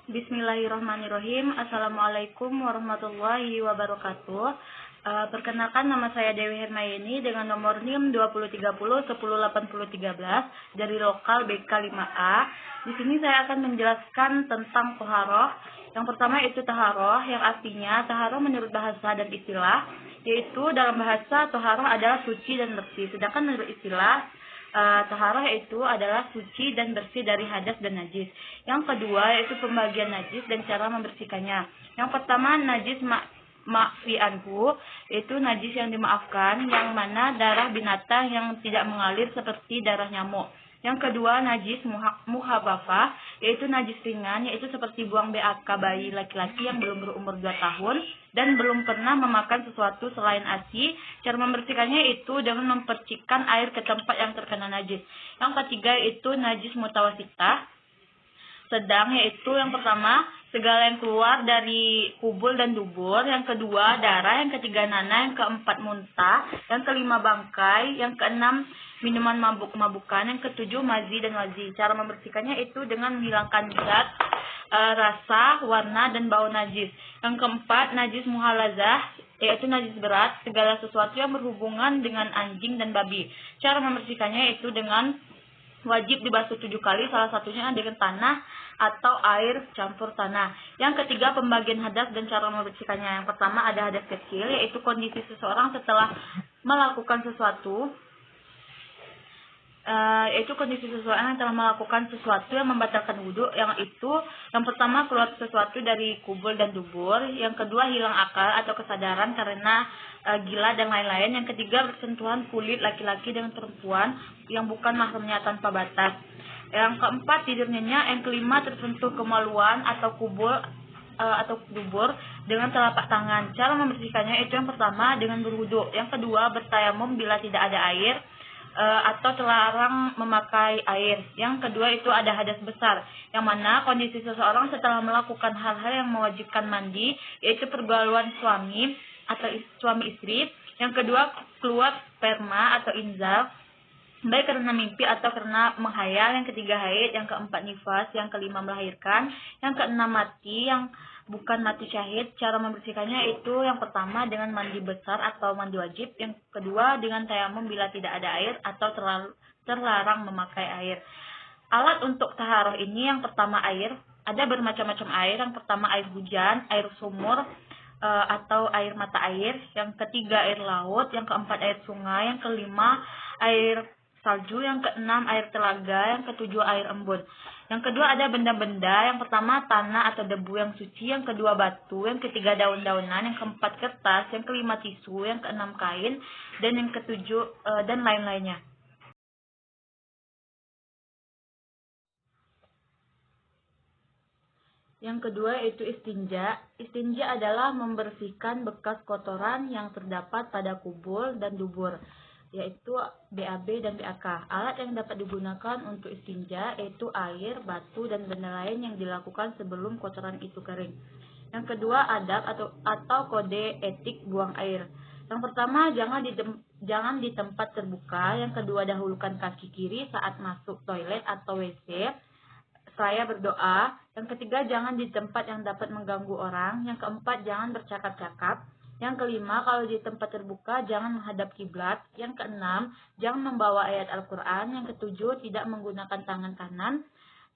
Bismillahirrahmanirrahim. Assalamualaikum warahmatullahi wabarakatuh. Perkenalkan, nama saya Dewi Hermayeni dengan nomor NIM 2030 108013 dari lokal BK 5A. Di sini saya akan menjelaskan tentang toharoh. Yang pertama itu taharoh, yang artinya taharoh menurut bahasa dan istilah, yaitu dalam bahasa toharoh adalah suci dan bersih. Sedangkan menurut istilah, taharah itu adalah suci dan bersih dari hadas dan najis. Yang kedua yaitu pembagian najis dan cara membersihkannya. Yang pertama najis ma'fi anhu, yaitu najis yang dimaafkan, yang mana darah binatang yang tidak mengalir seperti darah nyamuk. Yang kedua najis muhabafah, yaitu najis ringan, yaitu seperti buang BAK bayi laki-laki yang belum berumur 2 tahun dan belum pernah memakan sesuatu selain ASI. Cara membersihkannya itu dengan mempercikan air ke tempat yang terkena najis. Yang ketiga itu najis mutawasitah, sedang, yaitu yang pertama segala yang keluar dari kubul dan dubur, yang kedua darah, yang ketiga nanah, yang keempat muntah, yang kelima bangkai, yang keenam minuman mabuk-mabukan, yang ketujuh mazi dan wazi. Cara membersihkannya itu dengan menghilangkan zat, rasa, warna, dan bau najis. Yang keempat najis muhalazah, yaitu najis berat, segala sesuatu yang berhubungan dengan anjing dan babi. Cara membersihkannya itu dengan wajib dibasuh 7 kali, salah satunya dengan tanah atau air campur tanah. Yang ketiga pembagian hadas dan cara membersihkannya. Yang pertama ada hadas kecil, yaitu kondisi seseorang setelah melakukan sesuatu, yaitu kondisi seseorang yang telah melakukan sesuatu yang membatalkan wudhu. Yang pertama keluar sesuatu dari kubul dan dubur, yang kedua hilang akal atau kesadaran karena gila dan lain-lain, yang ketiga bersentuhan kulit laki-laki dengan perempuan yang bukan mahramnya tanpa batas, yang keempat tidur nyenyak, yang kelima tersentuh kemaluan atau kubul atau dubur dengan telapak tangan. Cara membersihkannya itu yang pertama dengan berwudhu, yang kedua bertayamum bila tidak ada air atau terlarang memakai air. Yang kedua itu ada hadas besar, yang mana kondisi seseorang setelah melakukan hal-hal yang mewajibkan mandi, yaitu pergaulan suami atau suami istri. Yang kedua keluar sperma atau inzal, baik karena mimpi atau karena menghayal. Yang ketiga haid, yang keempat nifas, yang kelima melahirkan, yang keenam mati yang bukan mati syahid. Cara membersihkannya itu yang pertama dengan mandi besar atau mandi wajib, yang kedua dengan tayamum bila tidak ada air atau terlarang memakai air. Alat untuk taharah ini yang pertama air, ada bermacam-macam air. Yang pertama air hujan, air sumur atau air mata air, yang ketiga air laut, yang keempat air sungai, yang kelima air salju, yang keenam air telaga, yang ketujuh air embun. Yang kedua ada benda-benda, yang pertama tanah atau debu yang suci, yang kedua batu, yang ketiga daun-daunan, yang keempat kertas, yang kelima tisu, yang keenam kain, dan yang ketujuh dan lain-lainnya. Yang kedua itu istinja. Istinja adalah membersihkan bekas kotoran yang terdapat pada kubul dan dubur, yaitu BAB dan BAK. Alat yang dapat digunakan untuk istinja yaitu air, batu, dan benda lain yang dilakukan sebelum kotoran itu kering. Yang kedua adab atau kode etik buang air. Yang pertama jangan di tempat terbuka. Yang kedua dahulukan kaki kiri saat masuk toilet atau WC. Saya berdoa. Yang ketiga jangan di tempat yang dapat mengganggu orang. Yang keempat jangan bercakap-cakap. Yang kelima, kalau di tempat terbuka jangan menghadap kiblat. Yang keenam, jangan membawa ayat Al-Quran. Yang ketujuh, tidak menggunakan tangan kanan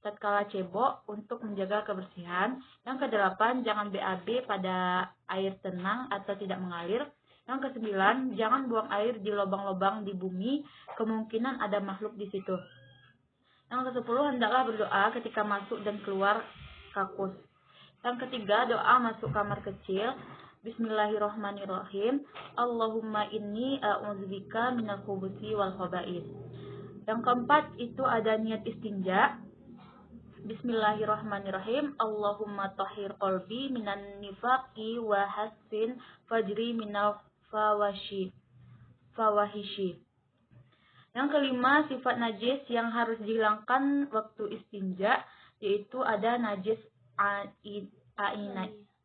tatkala cebok untuk menjaga kebersihan. Yang kedelapan, jangan BAB pada air tenang atau tidak mengalir. Yang kesembilan, jangan buang air di lubang-lubang di bumi, kemungkinan ada makhluk di situ. Yang kesepuluh, hendaklah berdoa ketika masuk dan keluar kakus. Yang ketiga, doa masuk kamar kecil. Bismillahirrahmanirrahim. Allahumma inni a'udzubika minal khubuthi wal khaba'ith. Yang keempat itu ada niat istinja. Bismillahirrahmanirrahim. Allahumma tahhir qalbi minan nifaqi wa hassin fajri minal fawahishi. Yang kelima, sifat najis yang harus dihilangkan waktu istinja, yaitu ada najis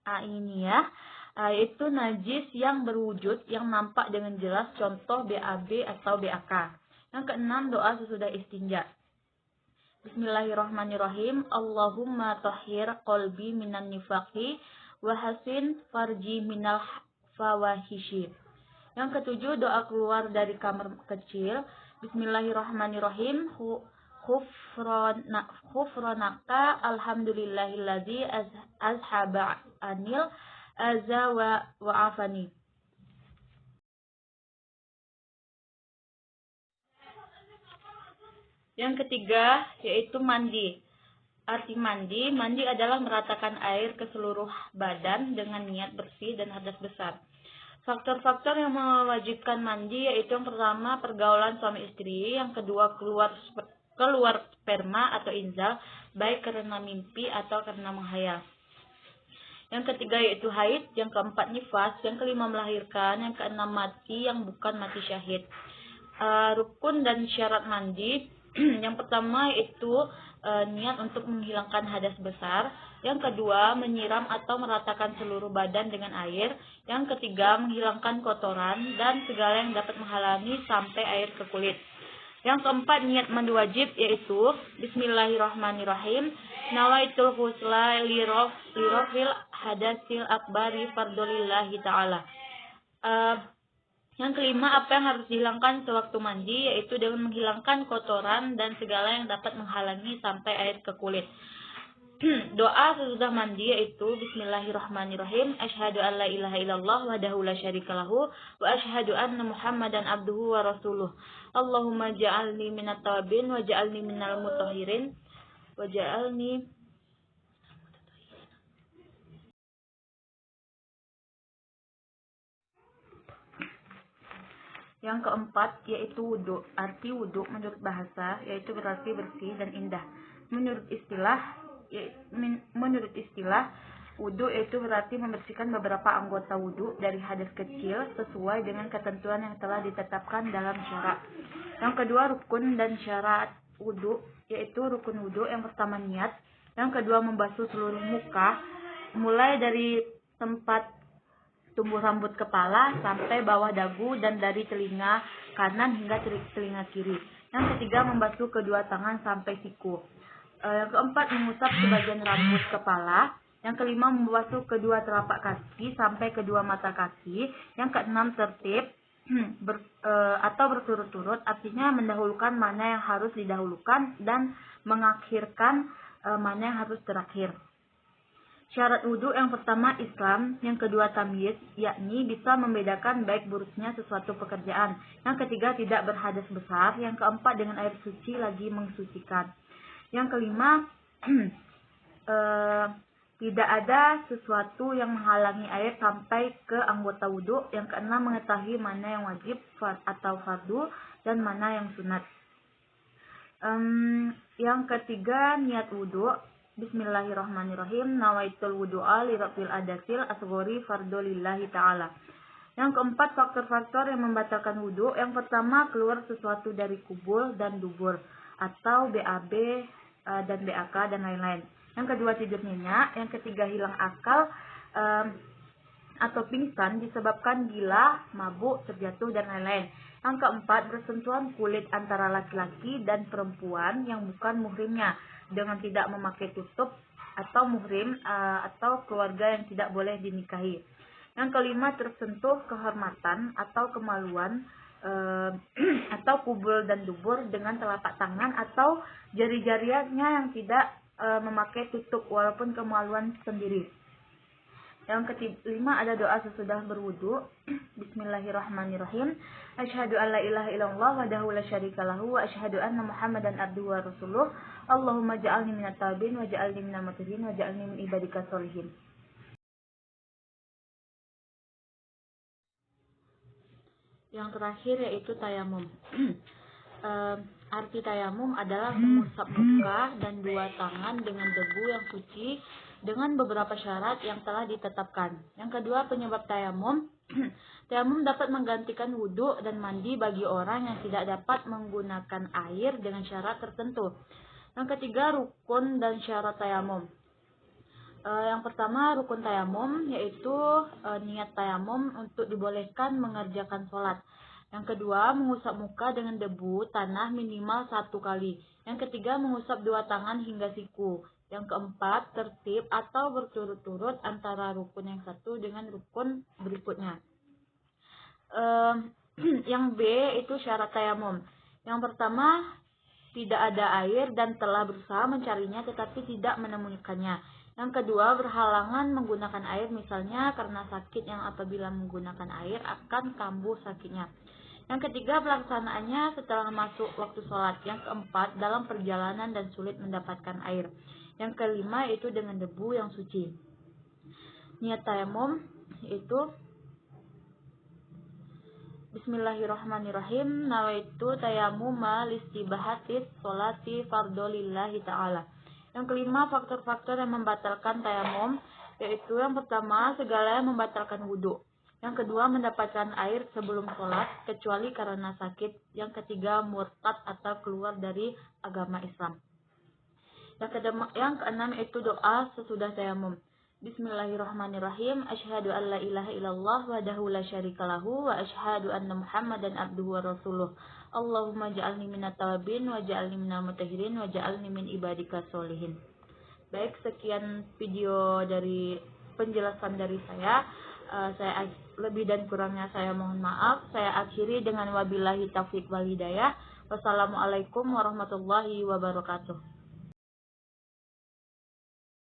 ainiyah, yaitu najis yang berwujud yang nampak dengan jelas, contoh BAB atau BAK. Yang keenam, doa sesudah istinja. Bismillahirrahmanirrahim. Allahumma tahhir qalbi minan nifaqi wa hasin farji minal fawahishi. Yang ketujuh, doa keluar dari kamar kecil. Bismillahirrahmanirrahim. Khufranaka alhamdulillahilladzi azhaba anil aza wa afani. Yang ketiga yaitu mandi. Arti mandi adalah meratakan air ke seluruh badan dengan niat bersih dan hadas besar. Faktor-faktor yang mewajibkan mandi yaitu yang pertama pergaulan suami istri, yang kedua keluar sperma atau inzal baik karena mimpi atau karena menghayal. Yang ketiga yaitu haid, yang keempat nifas, yang kelima melahirkan, yang keenam mati yang bukan mati syahid. Rukun dan syarat mandi. Yang pertama yaitu niat untuk menghilangkan hadas besar. Yang kedua menyiram atau meratakan seluruh badan dengan air. Yang ketiga menghilangkan kotoran dan segala yang dapat menghalangi sampai air ke kulit. Yang keempat niat mandi wajib yaitu Bismillahirrahmanirrahim. Nawaitul ghusla lirafil hadasil akbari fardolillahi ta'ala. Yang kelima, apa yang harus dihilangkan sewaktu mandi, yaitu dengan menghilangkan kotoran dan segala yang dapat menghalangi sampai air ke kulit. Doa sesudah mandi yaitu Bismillahirrahmanirrahim. Asyhadu an la ilaha illallah wahdahu la syarikalahu wa asyhadu anna Muhammadan abduhu wa rasuluh. Allahumma ja'alni minat tawabin wa ja'alni minal mutahhirin wa ja'alni. Yang keempat yaitu wudhu. Arti wudhu menurut bahasa yaitu berarti bersih dan indah. Menurut istilah wudhu yaitu berarti membersihkan beberapa anggota wudhu dari hadas kecil sesuai dengan ketentuan yang telah ditetapkan dalam syarat. Yang kedua rukun dan syarat wudhu yaitu rukun wudhu yang pertama niat, yang kedua membasuh seluruh muka mulai dari tempat tumbuh rambut kepala sampai bawah dagu dan dari telinga kanan hingga telinga kiri. Yang ketiga membasuh kedua tangan sampai siku. Yang keempat mengusap sebagian rambut kepala. Yang kelima membasuh kedua telapak kaki sampai kedua mata kaki. Yang keenam tertib atau berturut-turut, artinya mendahulukan mana yang harus didahulukan dan mengakhirkan mana yang harus terakhir. Syarat wudhu yang pertama Islam, yang kedua tamyiz, yakni bisa membedakan baik buruknya sesuatu pekerjaan. Yang ketiga tidak berhadas besar, yang keempat dengan air suci lagi mensucikan. Yang kelima tidak ada sesuatu yang menghalangi air sampai ke anggota wudhu. Yang keenam mengetahui mana yang wajib atau fardu dan mana yang sunat. Yang ketiga niat wudhu. Bismillahirrahmanirrahim. Nawaitul wudu'a li rafil adasil asghori fardolillahi ta'ala. Yang keempat faktor-faktor yang membatalkan wudhu. Yang pertama keluar sesuatu dari kubul dan dubur atau BAB dan BAK dan lain-lain. Yang kedua tidur nyenyak. Yang ketiga hilang akal atau pingsan disebabkan gila, mabuk, terjatuh dan lain-lain. Yang keempat bersentuhan kulit antara laki-laki dan perempuan yang bukan muhrimnya dengan tidak memakai tutup atau muhrim atau keluarga yang tidak boleh dinikahi. Yang kelima tersentuh kehormatan atau kemaluan atau kubul dan dubur dengan telapak tangan atau jari-jarinya yang tidak memakai tutup walaupun kemaluan sendiri. Yang kelima ada doa sesudah berwudu. Bismillahirrahmanirrahim. Asyhadu an la ilaha illallah wahdahu la syarikalahu wa asyhadu anna Muhammadan abduhu wa rasuluh. Allahumma ja'alni minat tawabin wa ja'alni minal mutahhirin wa ja'alni min ibadika sholihin. Yang terakhir yaitu tayamum. Arti tayamum adalah mengusap muka dan dua tangan dengan debu yang suci dengan beberapa syarat yang telah ditetapkan. Yang kedua penyebab tayamum. Tayamum dapat menggantikan wudhu dan mandi bagi orang yang tidak dapat menggunakan air dengan syarat tertentu. Yang ketiga rukun dan syarat tayamum. Yang pertama rukun tayamum yaitu niat tayamum untuk dibolehkan mengerjakan sholat. Yang kedua, mengusap muka dengan debu tanah minimal 1 kali. Yang ketiga, mengusap 2 tangan hingga siku. Yang keempat, tertib atau berturut-turut antara rukun yang satu dengan rukun berikutnya. Yang B itu syarat tayamum. Yang pertama, tidak ada air dan telah berusaha mencarinya tetapi tidak menemukannya. Yang kedua, berhalangan menggunakan air misalnya karena sakit yang apabila menggunakan air akan kambuh sakitnya. Yang ketiga, pelaksanaannya setelah masuk waktu sholat. Yang keempat, dalam perjalanan dan sulit mendapatkan air. Yang kelima, itu dengan debu yang suci. Niat tayamum itu Bismillahirrahmanirrahim. Nawaitu tayamuma listibahatis sholati fardolillahi ta'ala. Yang kelima, faktor-faktor yang membatalkan tayamum, yaitu yang pertama, segala yang membatalkan wudhu. Yang kedua, mendapatkan air sebelum sholat, kecuali karena sakit. Yang ketiga, murtad atau keluar dari agama Islam. Yang keenam, itu doa sesudah tayamum. Bismillahirrahmanirrahim. Asyhadu an la ilaha illallah wahdahu la syarikalahu wa asyhadu anna Muhammadan abduhu wa rasuluh. Allahumma ja'alni minat tawabin wa ja'alni minal mutahirin wa ja'alni min ibadika sholihin. Baik, sekian video dari penjelasan dari saya. Saya lebih dan kurangnya saya mohon maaf. Saya akhiri dengan wabillahi taufiq wal hidayah. Wassalamualaikum warahmatullahi wabarakatuh.